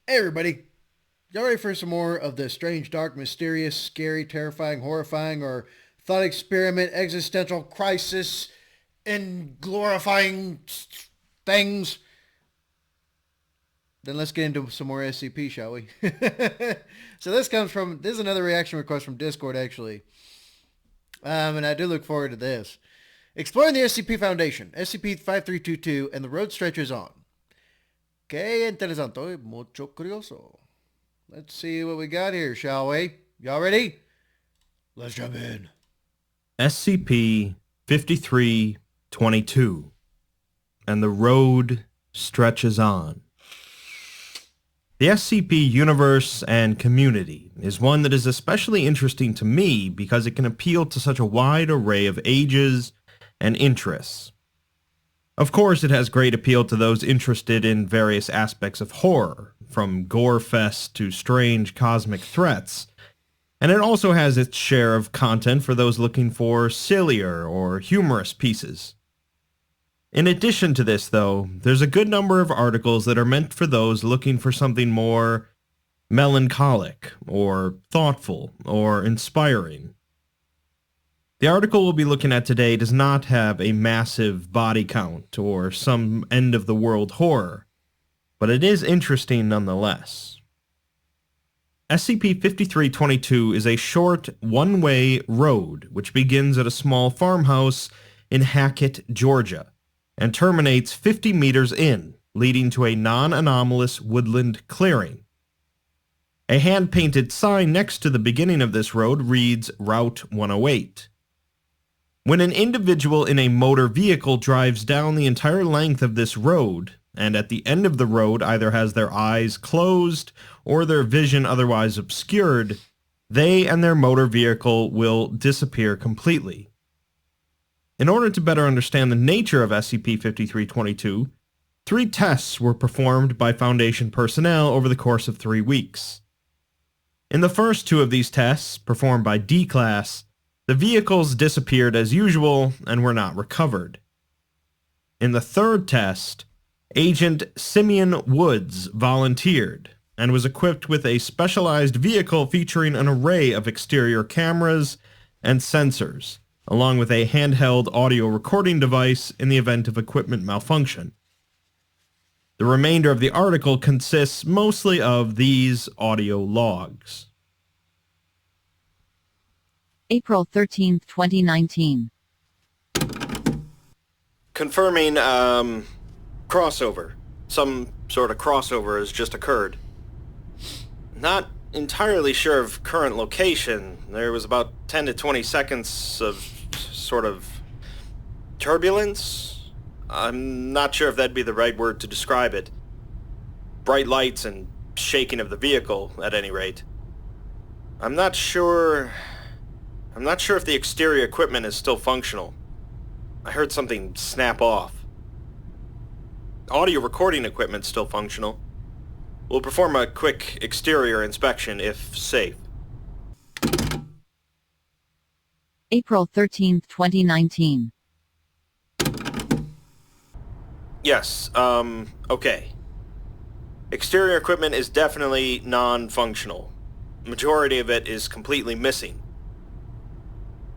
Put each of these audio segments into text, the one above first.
Hey everybody, y'all ready for some more of the strange, dark, mysterious, scary, terrifying, horrifying, or thought experiment, existential crisis, and glorifying things? Then let's get into some more SCP, shall we? So this is another reaction request from Discord actually. And I do look forward to this. Exploring the SCP Foundation, SCP-5322, and the road stretches on. Que interesante, mucho curioso. Let's see what we got here, shall we? Y'all ready? Let's jump in. SCP-5322, and the road stretches on. The SCP universe and community is one that is especially interesting to me because it can appeal to such a wide array of ages and interests. Of course, it has great appeal to those interested in various aspects of horror, from gore-fest to strange cosmic threats, and it also has its share of content for those looking for sillier or humorous pieces. In addition to this, though, there's a good number of articles that are meant for those looking for something more melancholic, or thoughtful, or inspiring. The article we'll be looking at today does not have a massive body count or some end-of-the-world horror, but it is interesting nonetheless. SCP-5322 is a short, one-way road which begins at a small farmhouse in Hackett, Georgia, and terminates 50 meters in, leading to a non-anomalous woodland clearing. A hand-painted sign next to the beginning of this road reads Route 108. When an individual in a motor vehicle drives down the entire length of this road, and at the end of the road either has their eyes closed or their vision otherwise obscured, they and their motor vehicle will disappear completely. In order to better understand the nature of SCP-5322, 3 tests were performed by Foundation personnel over the course of 3 weeks. In the first 2 of these tests, performed by D-Class, the vehicles disappeared as usual and were not recovered. In the third test, Agent Simeon Woods volunteered and was equipped with a specialized vehicle featuring an array of exterior cameras and sensors, along with a handheld audio recording device in the event of equipment malfunction. The remainder of the article consists mostly of these audio logs. April 13, 2019. Confirming, crossover. Some sort of crossover has just occurred. Not entirely sure of current location. There was about 10 to 20 seconds of sort of turbulence. I'm not sure if that'd be the right word to describe it. Bright lights and shaking of the vehicle, at any rate. I'm not sure if the exterior equipment is still functional. I heard something snap off. Audio recording equipment's still functional. We'll perform a quick exterior inspection if safe. April 13, 2019. Yes, okay. Exterior equipment is definitely non-functional. Majority of it is completely missing.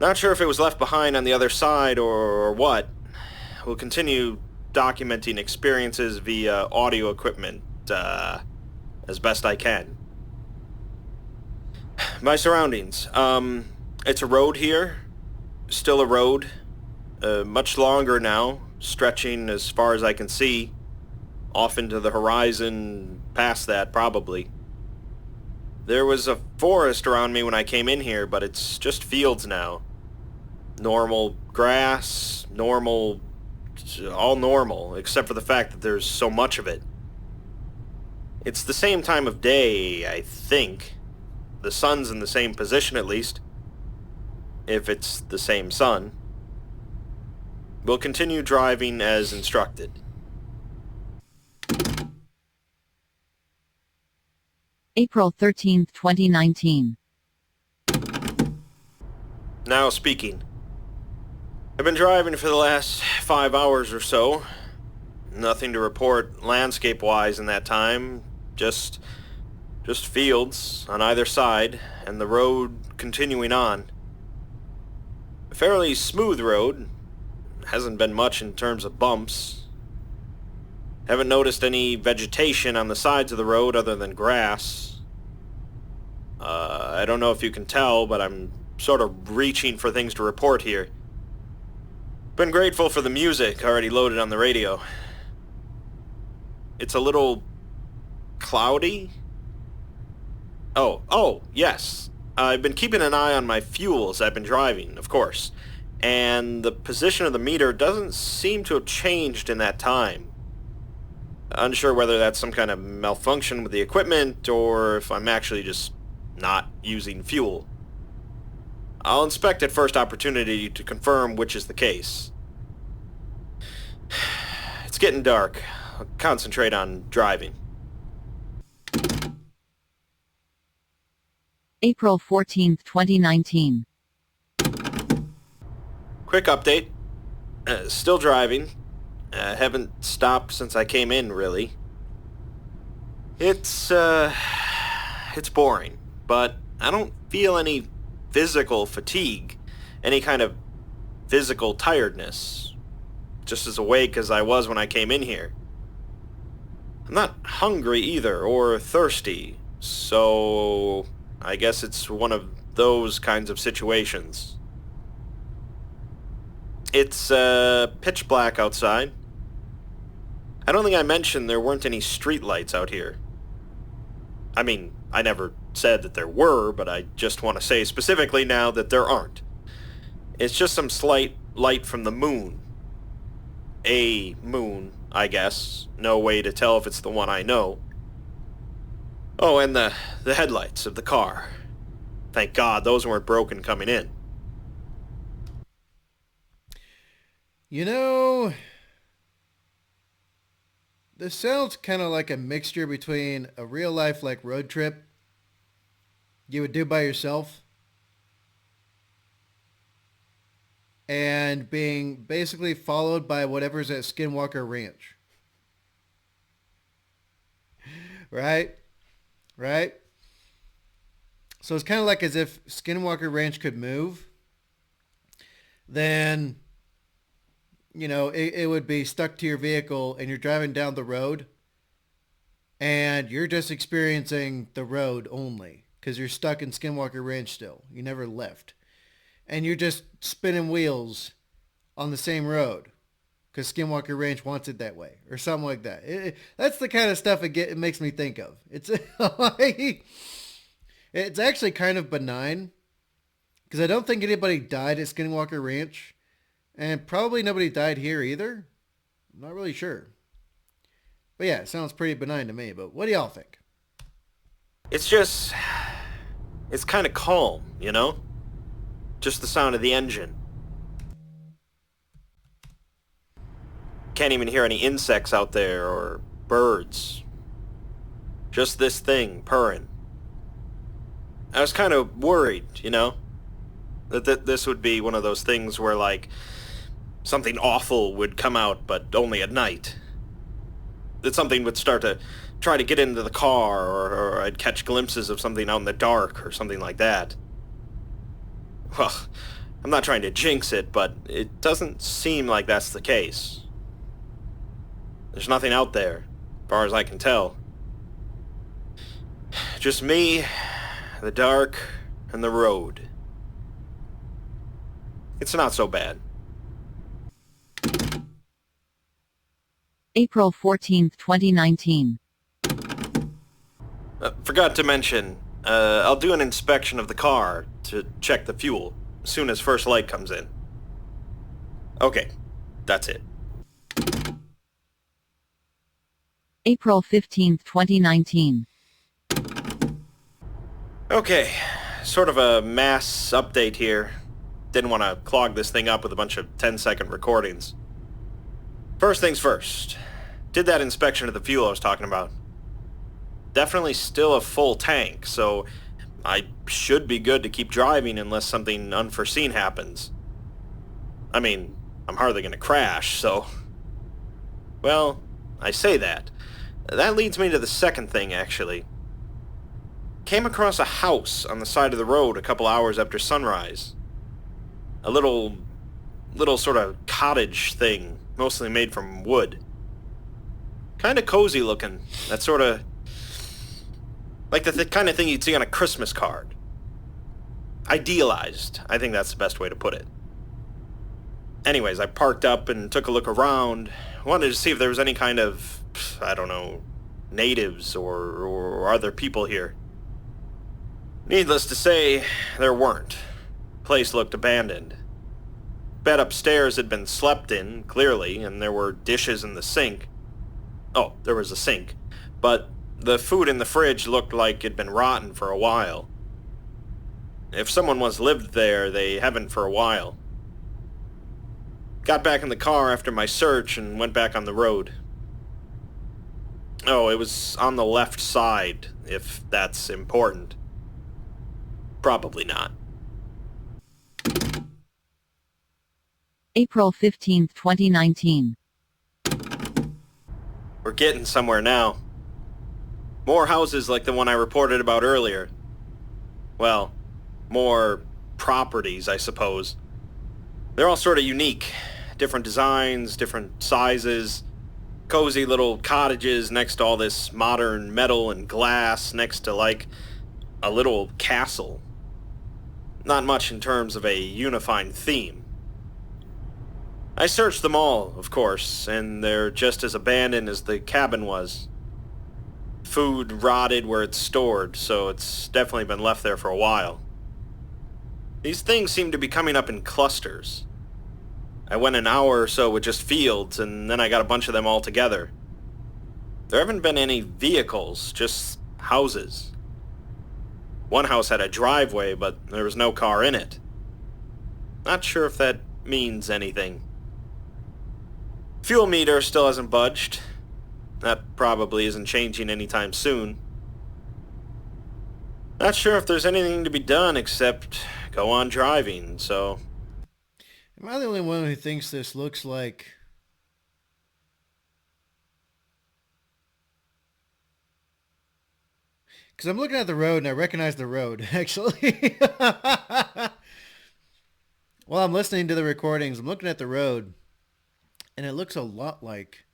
Not sure if it was left behind on the other side or what. We'll continue documenting experiences via audio equipment, as best I can. My surroundings. It's a road here. Still a road. Much longer now, stretching as far as I can see. Off into the horizon, past that probably. There was a forest around me when I came in here, but it's just fields now. Normal grass, all normal, except for the fact that there's so much of it. It's the same time of day, I think. The sun's in the same position at least. If it's the same sun. We'll continue driving as instructed. April 13, 2019. Now speaking. I've been driving for the last 5 hours or so. Nothing to report landscape-wise in that time. Just fields on either side, and the road continuing on. A fairly smooth road. Hasn't been much in terms of bumps. Haven't noticed any vegetation on the sides of the road other than grass. I don't know if you can tell, but I'm sort of reaching for things to report here. Been grateful for the music already loaded on the radio. It's a little cloudy. Oh, yes. I've been keeping an eye on my fuel as I've been driving, of course. And the position of the meter doesn't seem to have changed in that time. Unsure whether that's some kind of malfunction with the equipment, or if I'm actually just not using fuel. I'll inspect at first opportunity to confirm which is the case. It's getting dark. I'll concentrate on driving. April 14th, 2019. Quick update. Still driving. Haven't stopped since I came in, really. It's boring, but I don't feel any physical fatigue, any kind of physical tiredness. Just as awake as I was when I came in here. I'm not hungry either, or thirsty, so I guess it's one of those kinds of situations. It's pitch black outside. I don't think I mentioned there weren't any street lights out here. I mean, I never said that there were, but I just want to say specifically now that there aren't. It's just some slight light from the moon. A moon, I guess. No way to tell if it's the one I know. Oh, and the headlights of the car. Thank God those weren't broken coming in. You know, this sounds kind of like a mixture between a real life like road trip you would do by yourself and being basically followed by whatever's at Skinwalker Ranch. Right? Right? So it's kind of like as if Skinwalker Ranch could move, then, you know, it would be stuck to your vehicle and you're driving down the road and you're just experiencing the road only because you're stuck in Skinwalker Ranch still. You never left. And you're just spinning wheels on the same road because Skinwalker Ranch wants it that way or something like that. That's the kind of stuff it makes me think of. It's it's actually kind of benign because I don't think anybody died at Skinwalker Ranch. And probably nobody died here either. I'm not really sure. But yeah, it sounds pretty benign to me. But what do y'all think? It's kind of calm, you know? Just the sound of the engine. Can't even hear any insects out there or birds. Just this thing purring. I was kind of worried, you know? That this would be one of those things where, like, something awful would come out, but only at night. That something would start to try to get into the car, or I'd catch glimpses of something out in the dark, or something like that. Well, I'm not trying to jinx it, but it doesn't seem like that's the case. There's nothing out there, as far as I can tell. Just me, the dark, and the road. It's not so bad. April 14th, 2019. Forgot to mention, I'll do an inspection of the car to check the fuel as soon as first light comes in. Okay, that's it. April 15th, 2019. Okay, sort of a mass update here. Didn't want to clog this thing up with a bunch of 10-second recordings. First things first. Did that inspection of the fuel I was talking about. Definitely still a full tank, so I should be good to keep driving unless something unforeseen happens. I mean, I'm hardly going to crash, so... Well, I say that. That leads me to the second thing, actually. Came across a house on the side of the road a couple hours after sunrise. A little sort of cottage thing, mostly made from wood. Kind of cozy looking. That sort of... like the kind of thing you'd see on a Christmas card. Idealized. I think that's the best way to put it. Anyways, I parked up and took a look around. Wanted to see if there was any kind of, I don't know, natives or other people here. Needless to say, there weren't. Place looked abandoned. Bed upstairs had been slept in, clearly, and there were dishes in the sink. Oh, there was a sink. But the food in the fridge looked like it'd been rotten for a while. If someone once lived there, they haven't for a while. Got back in the car after my search and went back on the road. Oh, it was on the left side, if that's important. Probably not. April 15, 2019. We're getting somewhere now. More houses like the one I reported about earlier. Well, more properties, I suppose. They're all sort of unique. Different designs, different sizes. Cozy little cottages next to all this modern metal and glass next to, like, a little castle. Not much in terms of a unifying theme. I searched them all, of course, and they're just as abandoned as the cabin was. Food rotted where it's stored, so it's definitely been left there for a while. These things seem to be coming up in clusters. I went an hour or so with just fields, and then I got a bunch of them all together. There haven't been any vehicles, just houses. One house had a driveway, but there was no car in it. Not sure if that means anything. Fuel meter still hasn't budged. That probably isn't changing anytime soon. Not sure if there's anything to be done except go on driving, so... Am I the only one who thinks this looks like... Because I'm looking at the road and I recognize the road, actually. While I'm listening to the recordings, I'm looking at the road and it looks a lot like,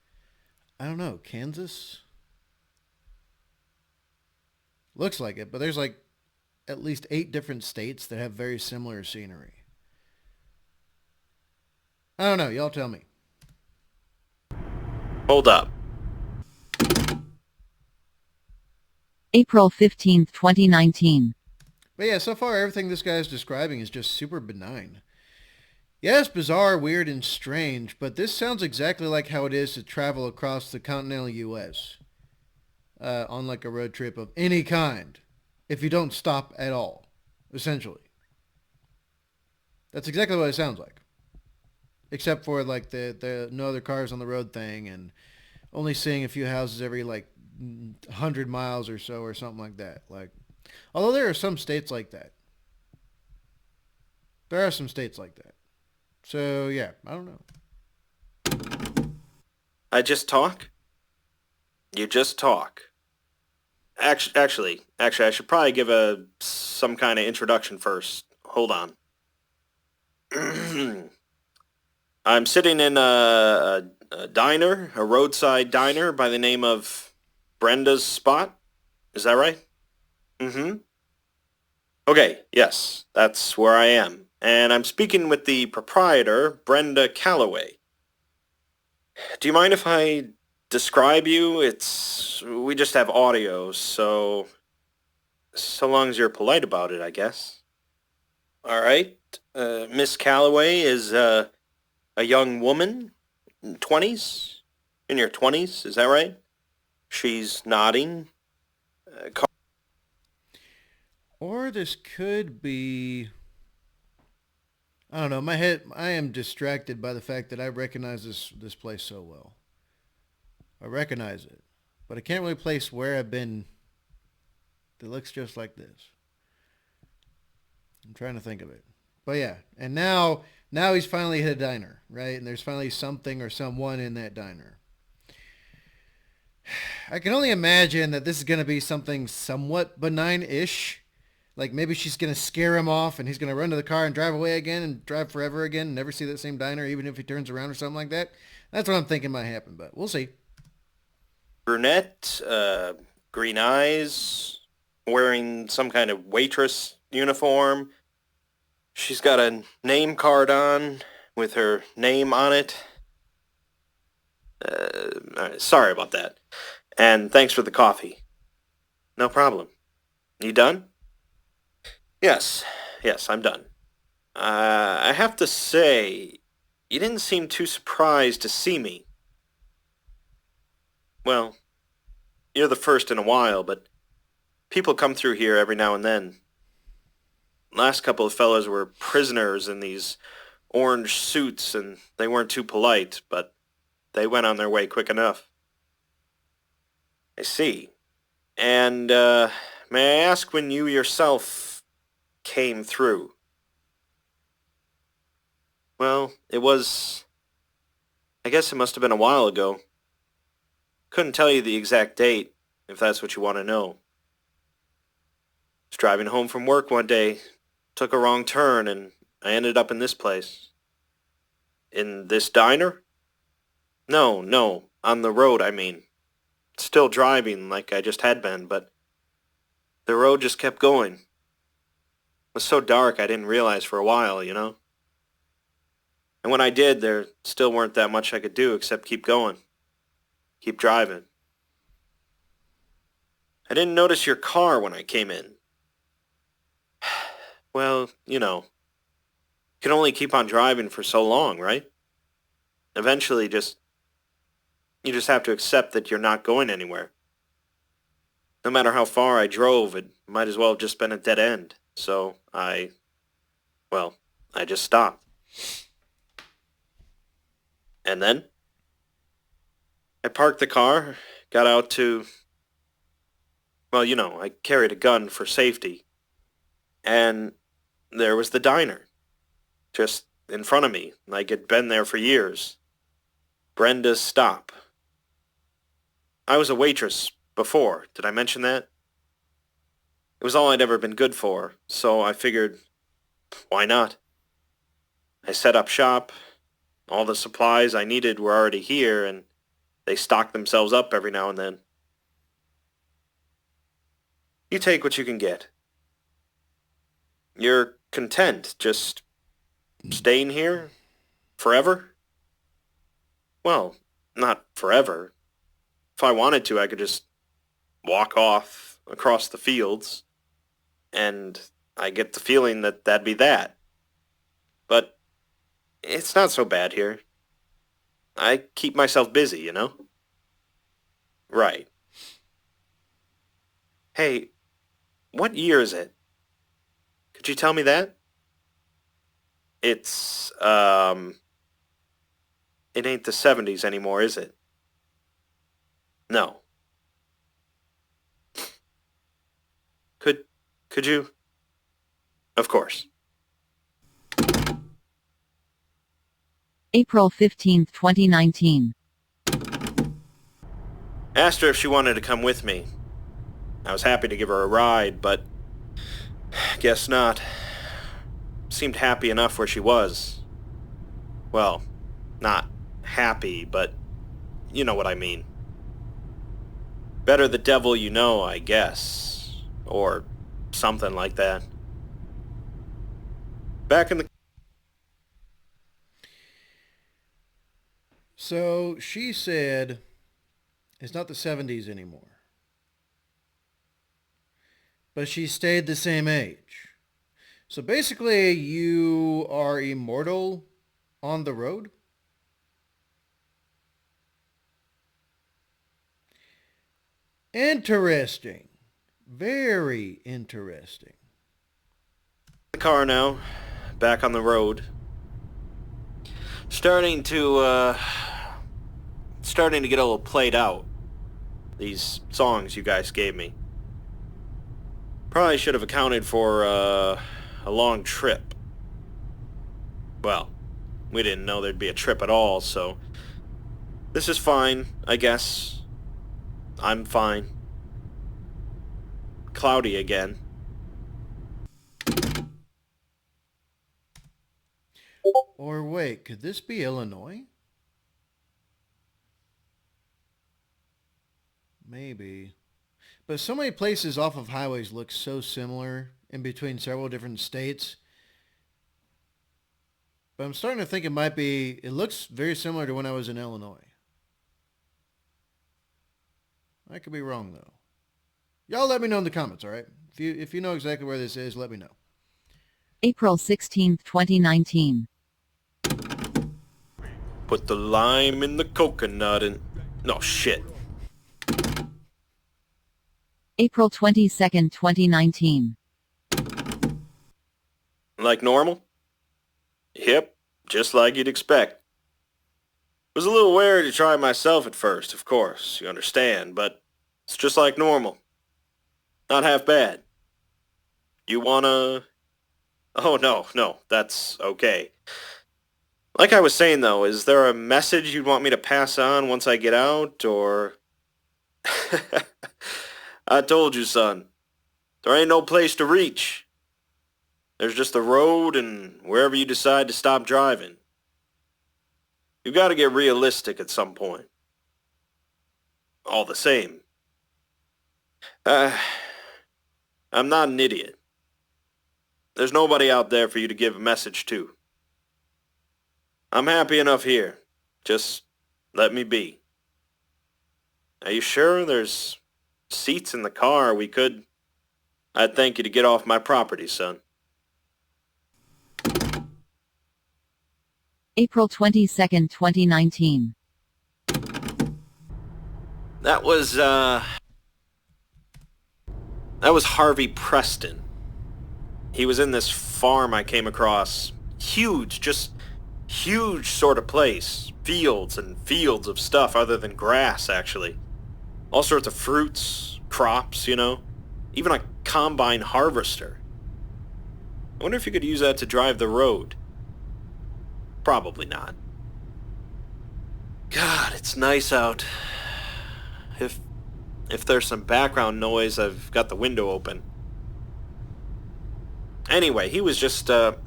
I don't know, Kansas? Looks like it, but there's like at least 8 different states that have very similar scenery. I don't know. Y'all tell me. Hold up. April 15, 2019. But yeah, so far everything this guy is describing is just super benign. Yes, bizarre, weird, and strange, but this sounds exactly like how it is to travel across the continental U.S. On like a road trip of any kind, if you don't stop at all, essentially. That's exactly what it sounds like. Except for like the no other cars on the road thing and only seeing a few houses every like 100 miles or so or something like that. Like, although there are some states like that. There are some states like that. So yeah, I don't know. I just talk? You just talk. Actually, I should probably give some kind of introduction first. Hold on. I'm sitting in a diner, a roadside diner by the name of Brenda's Spot. Is that right? Mm-hmm. Okay, yes, that's where I am. And I'm speaking with the proprietor, Brenda Calloway. Do you mind if I describe you? We just have audio, so long as you're polite about it, I guess. All right. Miss Calloway is a young woman, 20s? In your 20s, is that right? She's nodding. Or this could be... I don't know. My head, I am distracted by the fact that I recognize this place so well. I recognize it, but I can't really place where I've been that looks just like this. I'm trying to think of it. But yeah, and now he's finally hit a diner, right? And there's finally something or someone in that diner. I can only imagine that this is going to be something somewhat benign-ish. Like maybe she's going to scare him off and he's going to run to the car and drive away again and drive forever again and never see that same diner even if he turns around or something like that. That's what I'm thinking might happen, but we'll see. Brunette, green eyes, wearing some kind of waitress uniform. She's got a name card on with her name on it. Sorry about that. And thanks for the coffee. No problem. You done? Yes, I'm done. I have to say, you didn't seem too surprised to see me. Well, you're the first in a while, but people come through here every now and then. Last couple of fellows were prisoners in these orange suits, and they weren't too polite, but they went on their way quick enough. I see. And, may I ask when you yourself came through? Well, I guess it must have been a while ago. Couldn't tell you the exact date, if that's what you want to know. Was driving home from work one day, took a wrong turn, and I ended up in this place. In this diner? No, on the road, I mean. Still driving like I just had been, but the road just kept going. It was so dark I didn't realize for a while, you know? And when I did, there still weren't that much I could do except keep going. Keep driving. I didn't notice your car when I came in. Well, you know, you can only keep on driving for so long, right? Eventually, you just have to accept that you're not going anywhere. No matter how far I drove, it might as well have just been a dead end. So I just stopped. And then? I parked the car, got out to... Well, you know, I carried a gun for safety. And there was the diner. Just in front of me, like it'd been there for years. Brenda's Stop. I was a waitress before, did I mention that? It was all I'd ever been good for, so I figured, why not? I set up shop. All the supplies I needed were already here, and they stocked themselves up every now and then. You take what you can get. You're content, just staying here? Forever? Well, not forever. If I wanted to, I could just walk off across the fields, and I get the feeling that that'd be that. But it's not so bad here. I keep myself busy, you know? Right. Hey, what year is it? Could you tell me that? It's, it ain't the 70s anymore, is it? No. Could you? Of course. April 15, 2019. Asked her if she wanted to come with me. I was happy to give her a ride, but guess not. Seemed happy enough where she was. Well, not happy, but you know what I mean. Better the devil you know, I guess. Or something like that. Back in the... So she said it's not the 70s anymore. But she stayed the same age. So basically you are immortal on the road? Interesting. Very interesting. The car now. Back on the road. Starting to get a little played out. These songs you guys gave me. Probably should have accounted for a long trip. Well, we didn't know there'd be a trip at all, so this is fine, I guess. I'm fine. Cloudy again. Or wait, could this be Illinois? Maybe. But so many places off of highways look so similar in between several different states. But I'm starting to think it looks very similar to when I was in Illinois. I could be wrong though. Y'all let me know in the comments, alright? If you know exactly where this is, let me know. April 16th, 2019. Put the lime in the coconut and... No, shit. April 22nd, 2019. Like normal? Yep, just like you'd expect. It was a little wary to try myself at first, of course, you understand, but it's just like normal. Not half bad. You wanna... Oh, no, that's okay. Like I was saying, though, is there a message you'd want me to pass on once I get out, or... I told you, son. There ain't no place to reach. There's just the road and wherever you decide to stop driving. You've got to get realistic at some point. All the same. I'm not an idiot. There's nobody out there for you to give a message to. I'm happy enough here. Just let me be. Are you sure there's seats in the car? I'd thank you to get off my property, son. April 22nd, 2019. That was Harvey Preston. He was in this farm I came across. Huge, just huge sort of place. Fields and fields of stuff other than grass, actually. All sorts of fruits, crops, you know. Even a combine harvester. I wonder if you could use that to drive the road. Probably not. God, it's nice out. If there's some background noise, I've got the window open. Anyway, he was just, sorry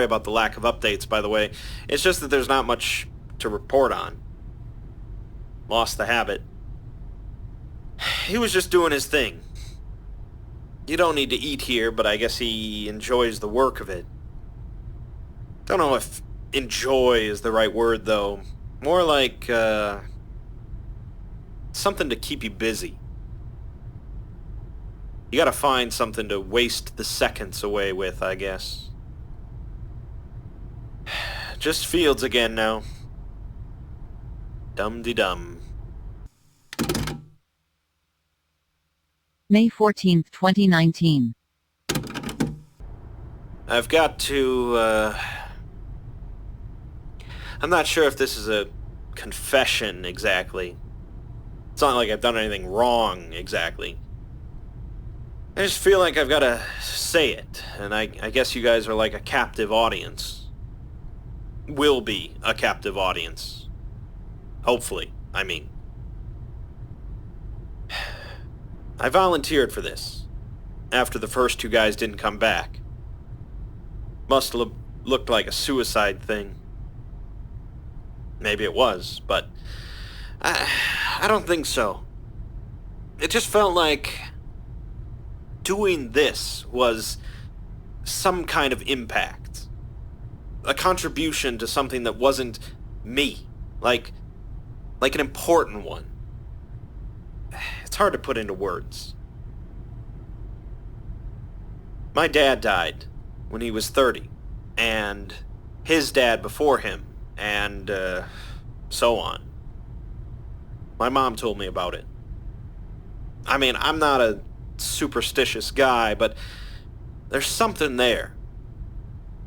about the lack of updates, by the way. It's just that there's not much to report on. Lost the habit. He was just doing his thing. You don't need to eat here, but I guess he enjoys the work of it. Don't know if enjoy is the right word, though. More like, something to keep you busy. You gotta find something to waste the seconds away with, I guess. Just fields again now. Dum-de-dum. May 14th, 2019. I've got to, I'm not sure if this is a confession exactly. It's not like I've done anything wrong exactly. I just feel like I've got to say it, and I guess you guys are like a captive audience. Will be a captive audience. Hopefully, I mean. I volunteered for this, after the first two guys didn't come back. Must have looked like a suicide thing. Maybe it was, but I don't think so. It just felt like doing this was some kind of impact. A contribution to something that wasn't me. Like an important one. It's hard to put into words. My dad died when he was 30, and his dad before him, and so on. My mom told me about it. I mean, I'm not a superstitious guy, but there's something there.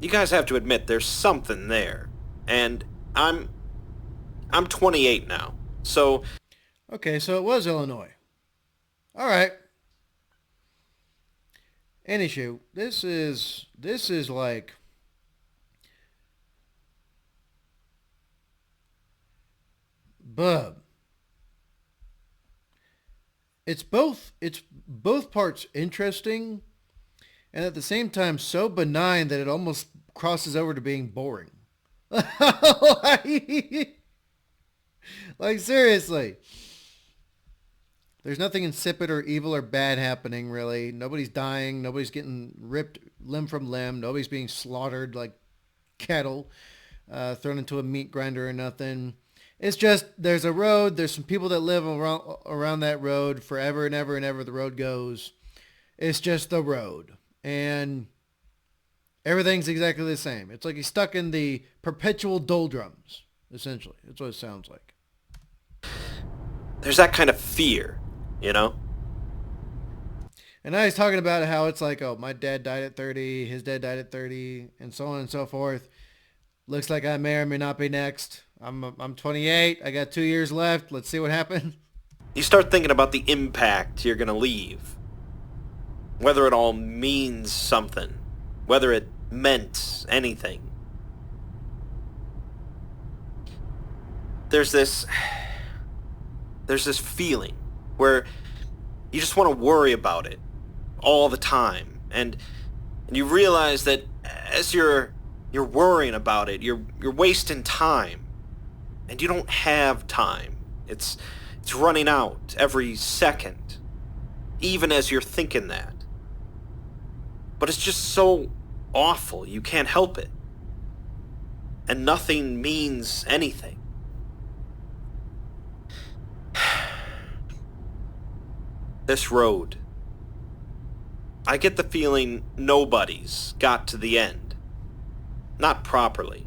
You guys have to admit there's something there. And I'm 28 now. So Okay, so it was Illinois. Alright. Any issue. This is like Bub. it's both parts interesting and at the same time so benign that it almost crosses over to being boring. like, like seriously. There's nothing insipid or evil or bad happening, really. Nobody's dying. Nobody's getting ripped limb from limb. Nobody's being slaughtered like cattle, thrown into a meat grinder or nothing. It's just there's a road. There's some people that live around that road forever and ever and ever. The road goes. It's just the road. And everything's exactly the same. It's like he's stuck in the perpetual doldrums, essentially. That's what it sounds like. There's that kind of fear, you know? And now he's talking about how it's like, oh, my dad died at 30, his dad died at 30, and so on and so forth. Looks like I may or may not be next. I'm 28. I got 2 years left. Let's see what happens. You start thinking about the impact you're gonna leave. Whether it all means something. Whether it meant anything. There's this feeling where you just want to worry about it all the time, and you realize that as you're worrying about it, you're wasting time, and you don't have time. It's running out every second, even as you're thinking that. But it's just so awful, you can't help it, and nothing means anything. This road. I get the feeling nobody's got to the end. Not properly.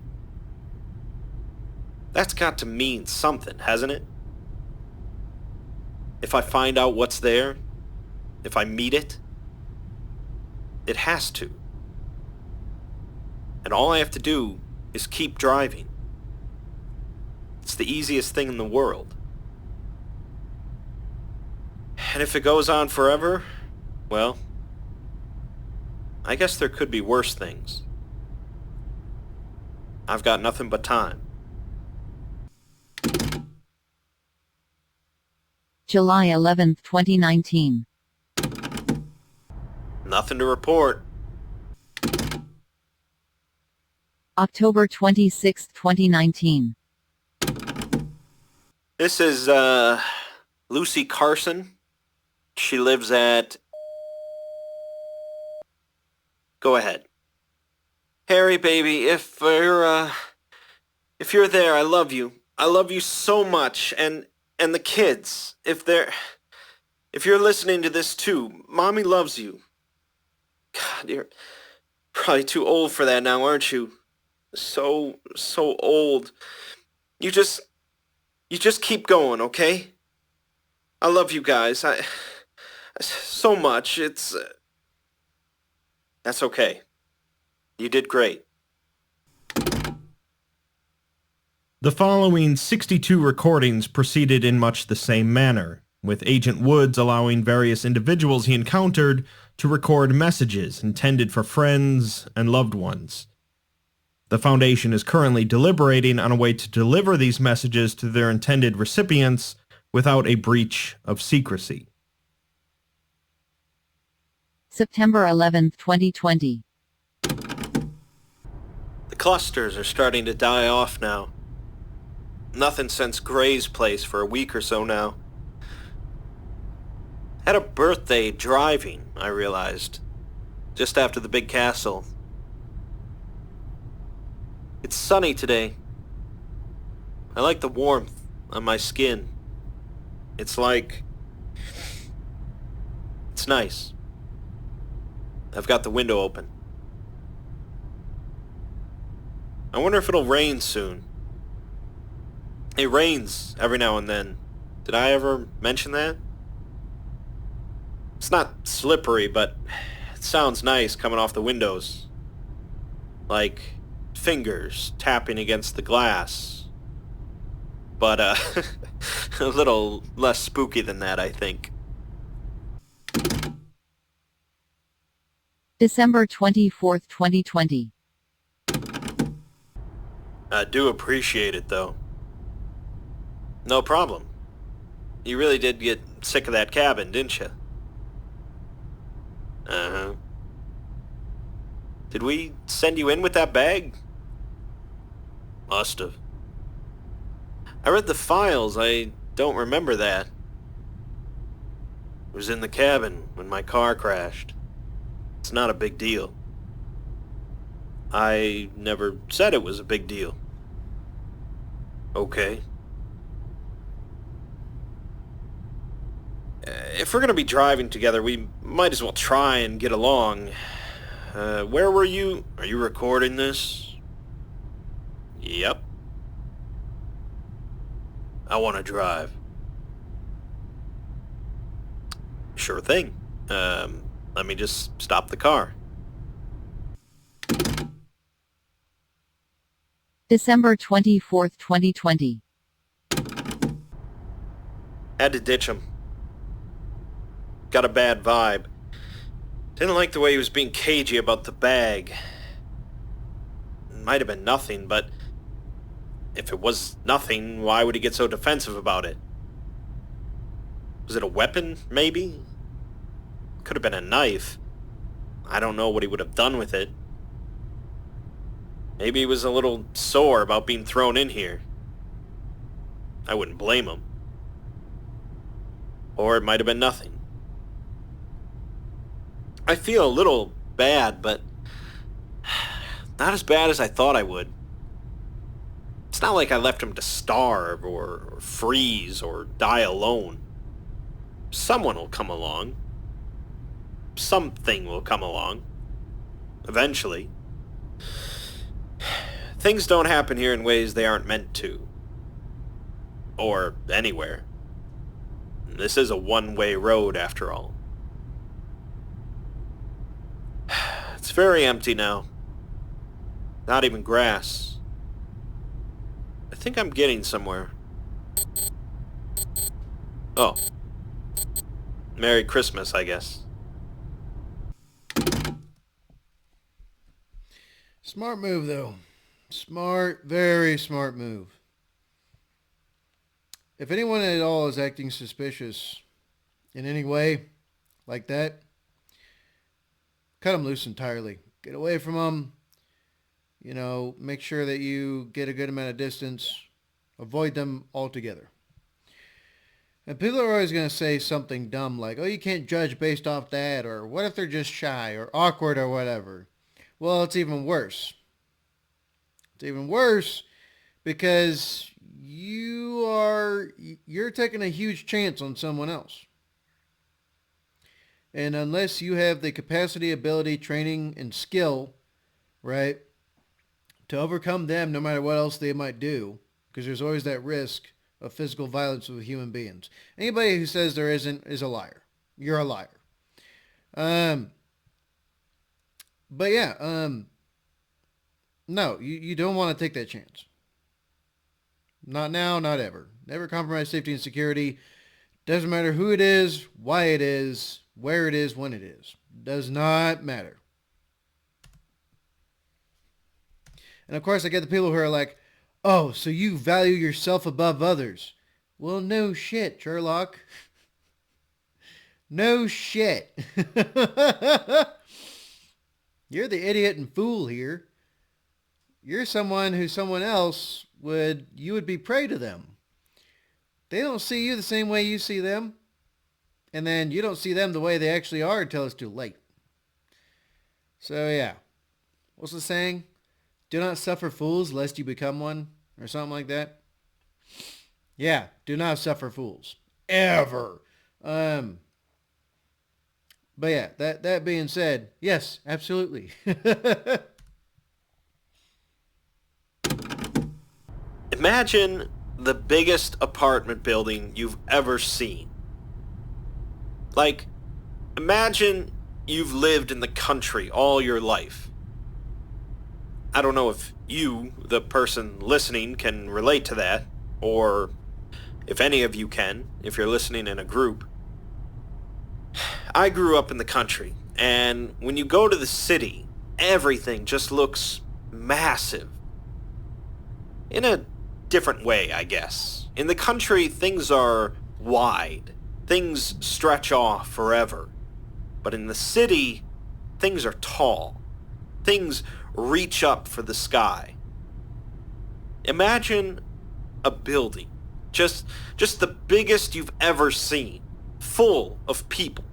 That's got to mean something, hasn't it? If I find out what's there, if I meet it, it has to. And all I have to do is keep driving. It's the easiest thing in the world. And if it goes on forever, well, I guess there could be worse things. I've got nothing but time. July 11th, 2019. Nothing to report. October 26th, 2019. This is, Lucy Carson. She lives at... Go ahead. Harry, baby, if you're there, I love you. I love you so much, and the kids. If you're listening to this too, Mommy loves you. God, you're probably too old for that now, aren't you? So old. You just keep going, okay? I love you guys. I so much. That's okay. You did great. The following 62 recordings proceeded in much the same manner, with Agent Woods allowing various individuals he encountered to record messages intended for friends and loved ones. The Foundation is currently deliberating on a way to deliver these messages to their intended recipients without a breach of secrecy. September 11th, 2020. The clusters are starting to die off now. Nothing since Gray's place for a week or so now. Had a birthday driving, I realized, just after the big castle. It's sunny today. I like the warmth on my skin. It's nice. I've got the window open. I wonder if it'll rain soon. It rains every now and then. Did I ever mention that? It's not slippery, but it sounds nice coming off the windows. Like fingers tapping against the glass. But, a little less spooky than that, I think. December 24th, 2020. I do appreciate it, though. No problem. You really did get sick of that cabin, didn't you? Uh-huh. Did we send you in with that bag? Must have. I read the files. I don't remember that. It was in the cabin when my car crashed. It's not a big deal. I never said it was a big deal. Okay. If we're gonna be driving together, we might as well try and get along. Where were you? Are you recording this? Yep. I want to drive. Sure thing. Let me just stop the car. December 24th, 2020. Had to ditch him. Got a bad vibe. Didn't like the way he was being cagey about the bag. Might have been nothing, but if it was nothing, why would he get so defensive about it? Was it a weapon, maybe? Could have been a knife. I don't know what he would have done with it. Maybe he was a little sore about being thrown in here. I wouldn't blame him. Or it might have been nothing. I feel a little bad, but not as bad as I thought I would. It's not like I left him to starve or freeze or die alone. Someone will come along. Something will come along. Eventually. Things don't happen here in ways they aren't meant to. Or anywhere. This is a one-way road, after all. It's very empty now. Not even grass. I think I'm getting somewhere. Oh. Merry Christmas, I guess. Smart move, though. Smart, very smart move. If anyone at all is acting suspicious in any way like that, cut them loose entirely. Get away from them. You know, make sure that you get a good amount of distance. Avoid them altogether. And people are always going to say something dumb like, oh, you can't judge based off that, or what if they're just shy or awkward or whatever. Well, it's even worse. It's even worse because you're taking a huge chance on someone else. And unless you have the capacity, ability, training, and skill, right, to overcome them no matter what else they might do, because there's always that risk of physical violence with human beings. Anybody who says there isn't is a liar. You're a liar. But yeah, no, you don't want to take that chance. Not now, not ever. Never compromise safety and security. Doesn't matter who it is, why it is, where it is, when it is. Does not matter. And of course, I get the people who are like, oh, so you value yourself above others. Well, no shit, Sherlock. No shit. You're the idiot and fool here. You're someone who someone else you would be prey to them. They don't see you the same way you see them. And then you don't see them the way they actually are until it's too late. So yeah. What's the saying? Do not suffer fools lest you become one. Or something like that. Yeah. Do not suffer fools. Ever. But yeah. That being said. Yes. Absolutely. Imagine the biggest apartment building you've ever seen. Like, imagine you've lived in the country all your life. I don't know if you, the person listening, can relate to that, or if any of you can, if you're listening in a group. I grew up in the country, and when you go to the city, everything just looks massive. In a different way, I guess. In the country, things are wide. Things stretch off forever. But in the city, things are tall. Things reach up for the sky. Imagine a building, just the biggest you've ever seen, full of people.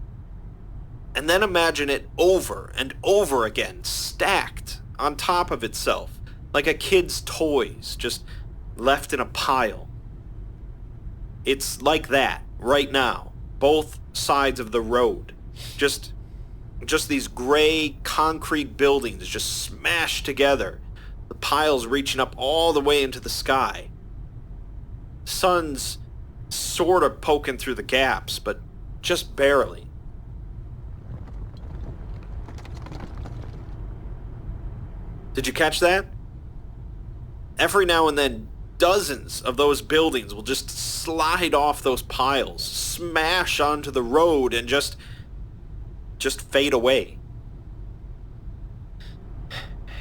And then imagine it over and over again, stacked on top of itself, like a kid's toys, just left in a pile. It's like that right now, both sides of the road. Just these gray concrete buildings just smashed together, the piles reaching up all the way into the sky. Sun's sort of poking through the gaps, but just barely. Did you catch that? Every now and then, dozens of those buildings will just slide off those piles, smash onto the road, and just fade away.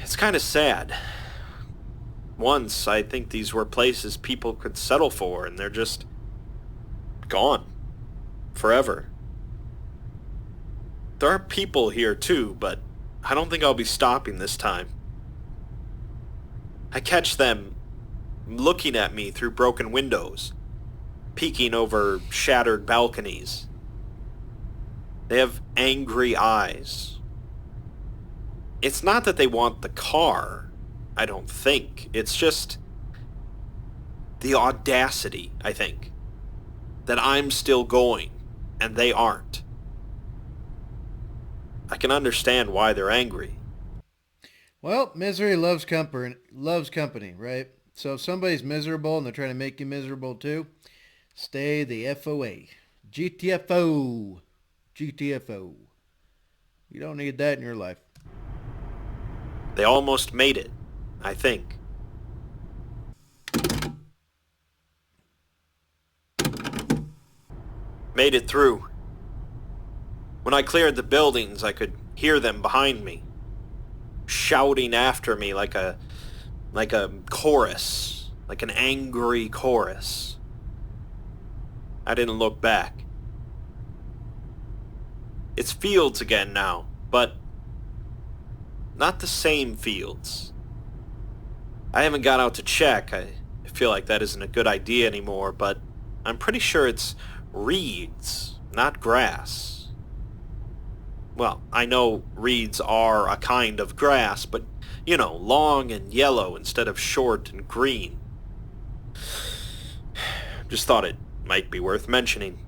It's kind of sad. Once, I think these were places people could settle for, and they're just gone. Forever. There are people here too, but I don't think I'll be stopping this time. I catch them looking at me through broken windows, peeking over shattered balconies. They have angry eyes. It's not that they want the car, I don't think. It's just the audacity, I think, that I'm still going and they aren't. I can understand why they're angry. Well, misery loves company, right? So if somebody's miserable and they're trying to make you miserable too, stay the FOA. GTFO. GTFO. You don't need that in your life. They almost made it, I think. Made it through. When I cleared the buildings, I could hear them behind me, shouting after me like a chorus, like an angry chorus. I didn't look back. It's fields again now, but not the same fields. I haven't got out to check. I feel like that isn't a good idea anymore, but I'm pretty sure it's reeds, not grass. Well, I know reeds are a kind of grass, but, you know, long and yellow instead of short and green. Just thought it might be worth mentioning.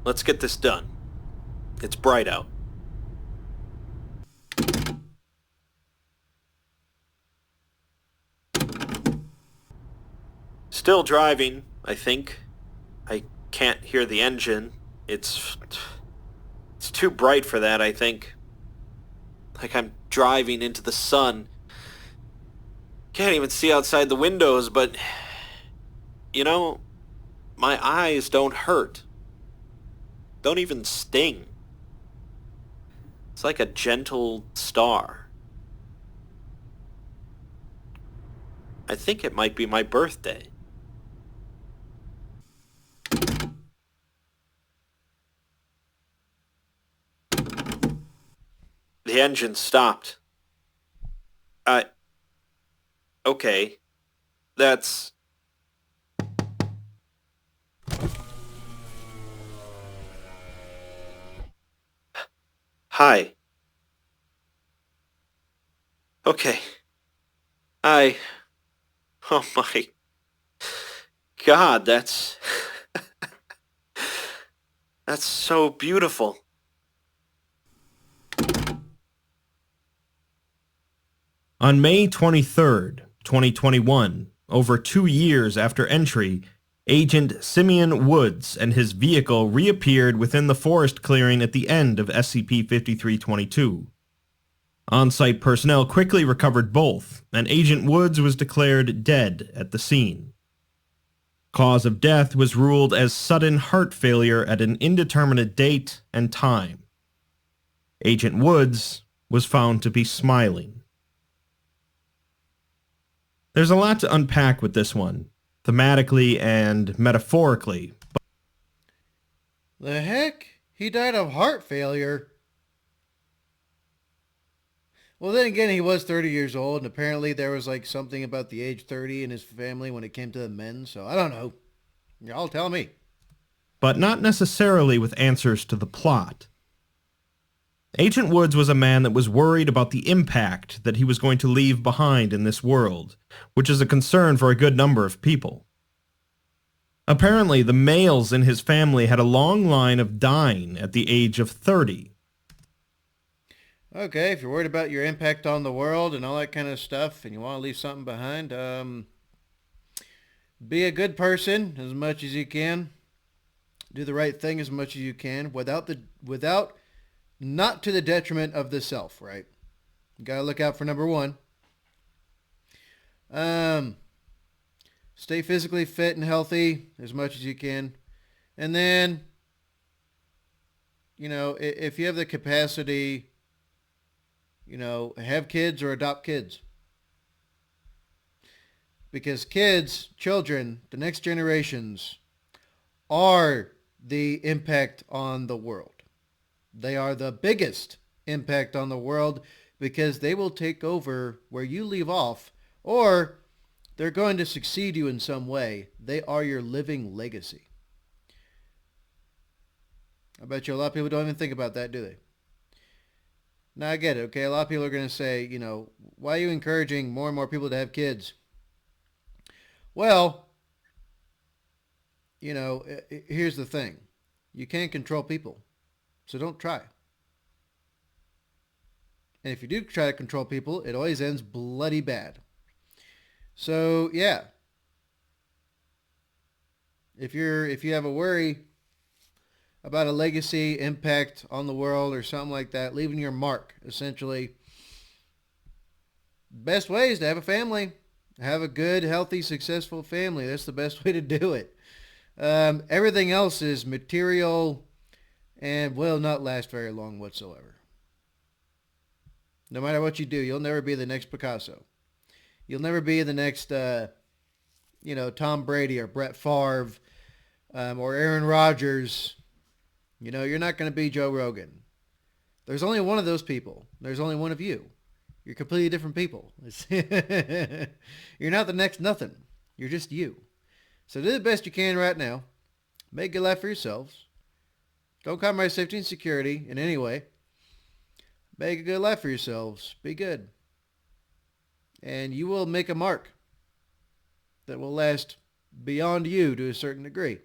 Let's get this done. It's bright out. Still driving, I think. I can't hear the engine. It's too bright for that, I think. Like I'm driving into the sun. Can't even see outside the windows, but, you know, my eyes don't hurt. Don't even sting. It's like a gentle star. I think it might be my birthday. The engine stopped. Okay. That's... Hi. Okay. Oh my God, that's... That's so beautiful. On May 23rd, 2021, over 2 years after entry, Agent Simeon Woods and his vehicle reappeared within the forest clearing at the end of SCP-5322. On-site personnel quickly recovered both, and Agent Woods was declared dead at the scene. Cause of death was ruled as sudden heart failure at an indeterminate date and time. Agent Woods was found to be smiling. There's a lot to unpack with this one. thematically and metaphorically. The heck? He died of heart failure. Well, then again, he was 30 years old, and apparently there was like something about the age 30 in his family when it came to the men, so I don't know. Y'all tell me. But not necessarily with answers to the plot. Agent Woods was a man that was worried about the impact that he was going to leave behind in this world, which is a concern for a good number of people. Apparently, the males in his family had a long line of dying at the age of 30. Okay, if you're worried about your impact on the world and all that kind of stuff, and you want to leave something behind, be a good person as much as you can. Do the right thing as much as you can without not to the detriment of the self, right? You gotta look out for number one. Stay physically fit and healthy as much as you can. And then, if you have the capacity, have kids or adopt kids. Because children, the next generations, are the impact on the world. They are the biggest impact on the world because they will take over where you leave off, or they're going to succeed you in some way. They are your living legacy. I bet you a lot of people don't even think about that, do they? Now I get it, okay? A lot of people are going to say, why are you encouraging more and more people to have kids? Well, here's the thing. You can't control people, so don't try. And if you do try to control people, it always ends bloody bad. So, yeah. If you have a worry about a legacy impact on the world or something like that, leaving your mark, essentially, best way is to have a family. Have a good, healthy, successful family. That's the best way to do it. Everything else is material and will not last very long whatsoever. No matter what you do, you'll never be the next Picasso. You'll never be the next, Tom Brady or Brett Favre or Aaron Rodgers. You're not going to be Joe Rogan. There's only one of those people. There's only one of you. You're completely different people. You're not the next nothing. You're just you. So do the best you can right now. Make a good life for yourselves. Don't compromise safety and security in any way. Make a good life for yourselves. Be good. And you will make a mark that will last beyond you to a certain degree.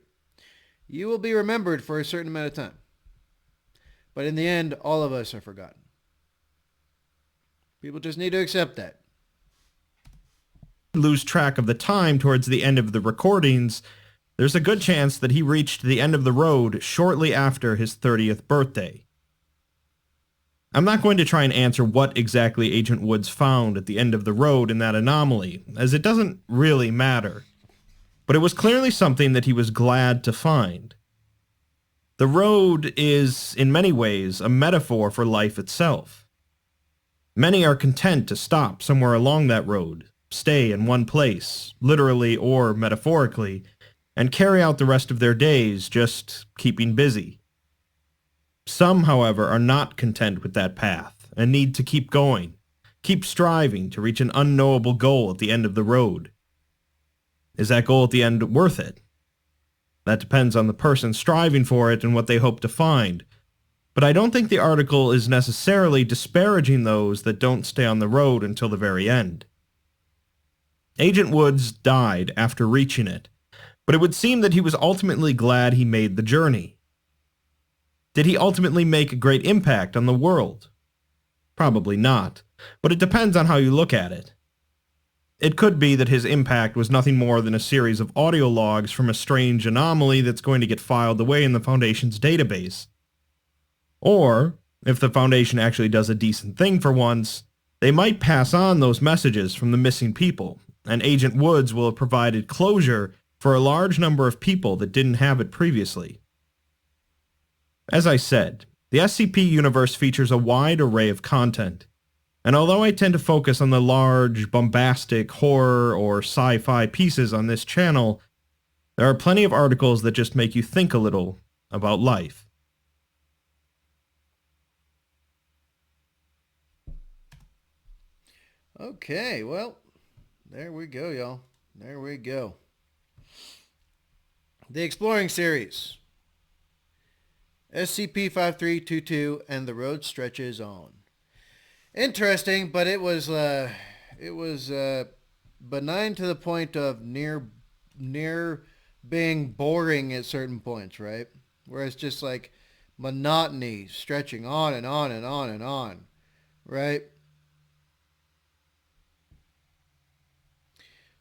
You will be remembered for a certain amount of time. But in the end, all of us are forgotten. People just need to accept that. Lose track of the time towards the end of the recordings, there's a good chance that he reached the end of the road shortly after his 30th birthday. I'm not going to try and answer what exactly Agent Woods found at the end of the road in that anomaly, as it doesn't really matter. But it was clearly something that he was glad to find. The road is, in many ways, a metaphor for life itself. Many are content to stop somewhere along that road, stay in one place, literally or metaphorically, and carry out the rest of their days just keeping busy. Some, however, are not content with that path and need to keep going, keep striving to reach an unknowable goal at the end of the road. Is that goal at the end worth it? That depends on the person striving for it and what they hope to find. But I don't think the article is necessarily disparaging those that don't stay on the road until the very end. Agent Woods died after reaching it, but it would seem that he was ultimately glad he made the journey. Did he ultimately make a great impact on the world? Probably not, but it depends on how you look at it. It could be that his impact was nothing more than a series of audio logs from a strange anomaly that's going to get filed away in the Foundation's database. Or, if the Foundation actually does a decent thing for once, they might pass on those messages from the missing people, and Agent Woods will have provided closure for a large number of people that didn't have it previously. As I said, the SCP universe features a wide array of content. And although I tend to focus on the large, bombastic, horror, or sci-fi pieces on this channel, there are plenty of articles that just make you think a little about life. Okay, well, there we go, y'all. There we go. The Exploring Series. SCP-5322 and the road stretches on. Interesting, but it was benign to the point of near being boring at certain points, right? Where it's just like monotony stretching on and on and on and on, right?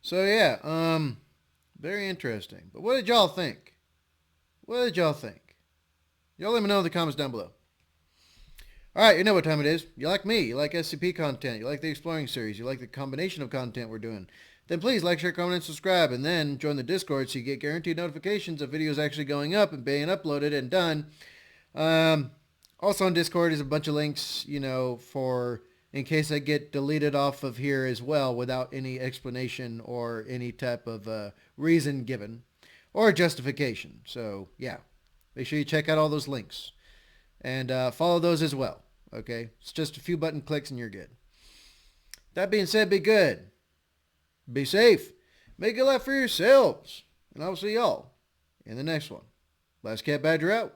So yeah, very interesting. But what did y'all think? What did y'all think? Y'all let me know in the comments down below. Alright, you know what time it is. You like me, you like SCP content, you like the Exploring Series, you like the combination of content we're doing, then please like, share, comment, and subscribe, and then join the Discord so you get guaranteed notifications of videos actually going up and being uploaded and done. Also on Discord is a bunch of links, you know, for in case I get deleted off of here as well without any explanation or any type of reason given or justification. So, yeah. Make sure you check out all those links. And follow those as well. Okay? It's just a few button clicks and you're good. That being said, be good. Be safe. Make a life for yourselves. And I will see y'all in the next one. BlastCapBadger out.